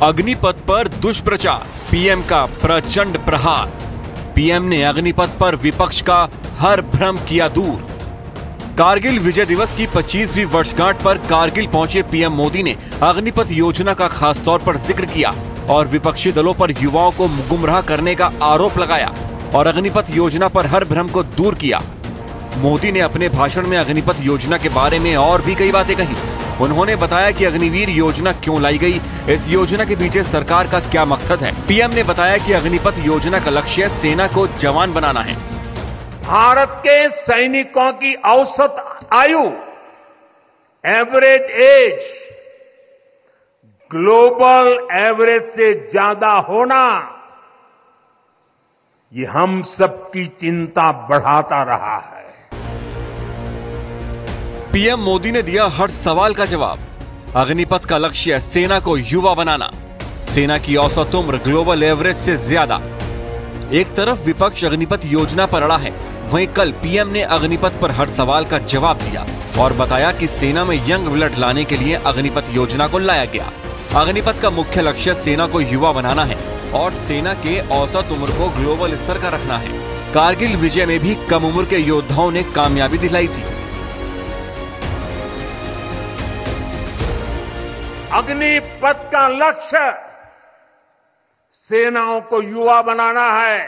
अग्निपथ पर दुष्प्रचार, पीएम का प्रचंड प्रहार। पीएम ने अग्निपथ पर विपक्ष का हर भ्रम किया दूर। कारगिल विजय दिवस की 25वीं वर्षगांठ पर कारगिल पहुंचे पीएम मोदी ने अग्निपथ योजना का खास तौर पर जिक्र किया और विपक्षी दलों पर युवाओं को गुमराह करने का आरोप लगाया और अग्निपथ योजना पर हर भ्रम को दूर किया। मोदी ने अपने भाषण में अग्निपथ योजना के बारे में और भी कई बातें कही। उन्होंने बताया कि अग्निवीर योजना क्यों लाई गई, इस योजना के पीछे सरकार का क्या मकसद है। पीएम ने बताया कि अग्निपथ योजना का लक्ष्य सेना को जवान बनाना है। भारत के सैनिकों की औसत आयु, एवरेज एज, ग्लोबल एवरेज से ज्यादा होना, ये हम सबकी चिंता बढ़ाता रहा है। पीएम मोदी ने दिया हर सवाल का जवाब। अग्निपथ का लक्ष्य सेना को युवा बनाना, सेना की औसत उम्र ग्लोबल एवरेज से ज्यादा। एक तरफ विपक्ष अग्निपथ योजना पर अड़ा है, वहीं कल पीएम ने अग्निपथ पर हर सवाल का जवाब दिया और बताया कि सेना में यंग ब्लड लाने के लिए अग्निपथ योजना को लाया गया। अग्निपथ का मुख्य लक्ष्य सेना को युवा बनाना है और सेना के औसत उम्र को ग्लोबल स्तर का रखना है। कारगिल विजय में भी कम उम्र के योद्धाओं ने कामयाबी दिलाई थी। अग्निपथ का लक्ष्य सेनाओं को युवा बनाना है।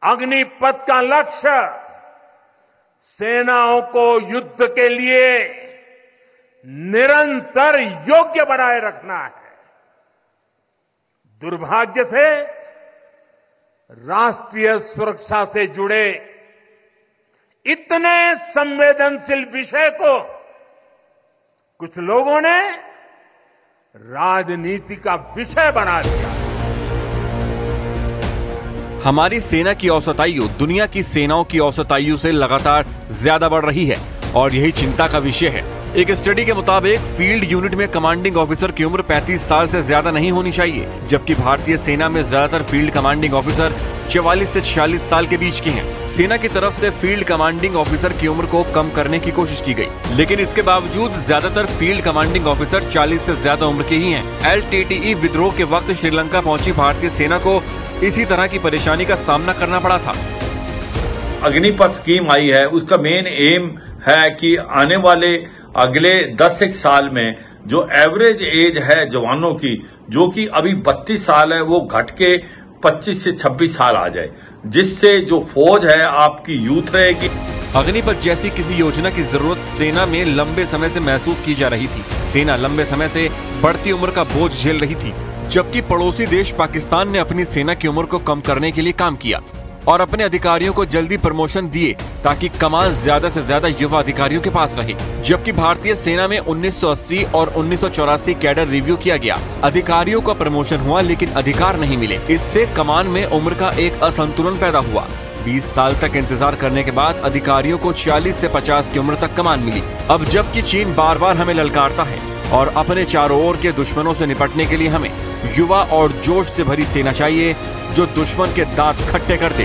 अग्निपथ का लक्ष्य सेनाओं को युद्ध के लिए निरंतर योग्य बनाए रखना है। दुर्भाग्य से राष्ट्रीय सुरक्षा से जुड़े इतने संवेदनशील विषय को कुछ लोगों ने राजनीति का विषय बना दिया। हमारी सेना की औसत आयु दुनिया की सेनाओं की औसत आयु से लगातार ज्यादा बढ़ रही है और यही चिंता का विषय है। एक स्टडी के मुताबिक फील्ड यूनिट में कमांडिंग ऑफिसर की उम्र 35 साल से ज्यादा नहीं होनी चाहिए, जबकि भारतीय सेना में ज्यादातर फील्ड कमांडिंग ऑफिसर 44 से 46 साल के बीच के हैं। सेना की तरफ से फील्ड कमांडिंग ऑफिसर की उम्र को कम करने की कोशिश की गई, लेकिन इसके बावजूद ज्यादातर फील्ड कमांडिंग ऑफिसर 40 से ज्यादा उम्र के ही हैं। LTTE विद्रोह के वक्त श्रीलंका पहुंची भारतीय सेना को इसी तरह की परेशानी का सामना करना पड़ा था। अग्निपथ स्कीम आई है, उसका मेन एम है कि आने वाले अगले 10 साल में जो एवरेज एज है जवानों की, जो कि अभी 32 साल है, वो घट के 25 से 26 साल आ जाए, जिससे जो फौज है आपकी यूथ रहेगी। अग्निपथ जैसी किसी योजना की जरूरत सेना में लंबे समय से महसूस की जा रही थी। सेना लंबे समय से बढ़ती उम्र का बोझ झेल रही थी, जबकि पड़ोसी देश पाकिस्तान ने अपनी सेना की उम्र को कम करने के लिए काम किया और अपने अधिकारियों को जल्दी प्रमोशन दिए ताकि कमान ज्यादा से ज्यादा युवा अधिकारियों के पास रहे। जबकि भारतीय सेना में 1980 और 1984 कैडर रिव्यू किया गया, अधिकारियों का प्रमोशन हुआ लेकिन अधिकार नहीं मिले। इससे कमान में उम्र का एक असंतुलन पैदा हुआ। 20 साल तक इंतजार करने के बाद अधिकारियों को 40 से 50 की उम्र तक कमान मिली। अब जबकि चीन बार बार हमें ललकारता है और अपने चारों ओर के दुश्मनों से निपटने के लिए हमें युवा और जोश से भरी सेना चाहिए जो दुश्मन के दांत खट्टे कर दे।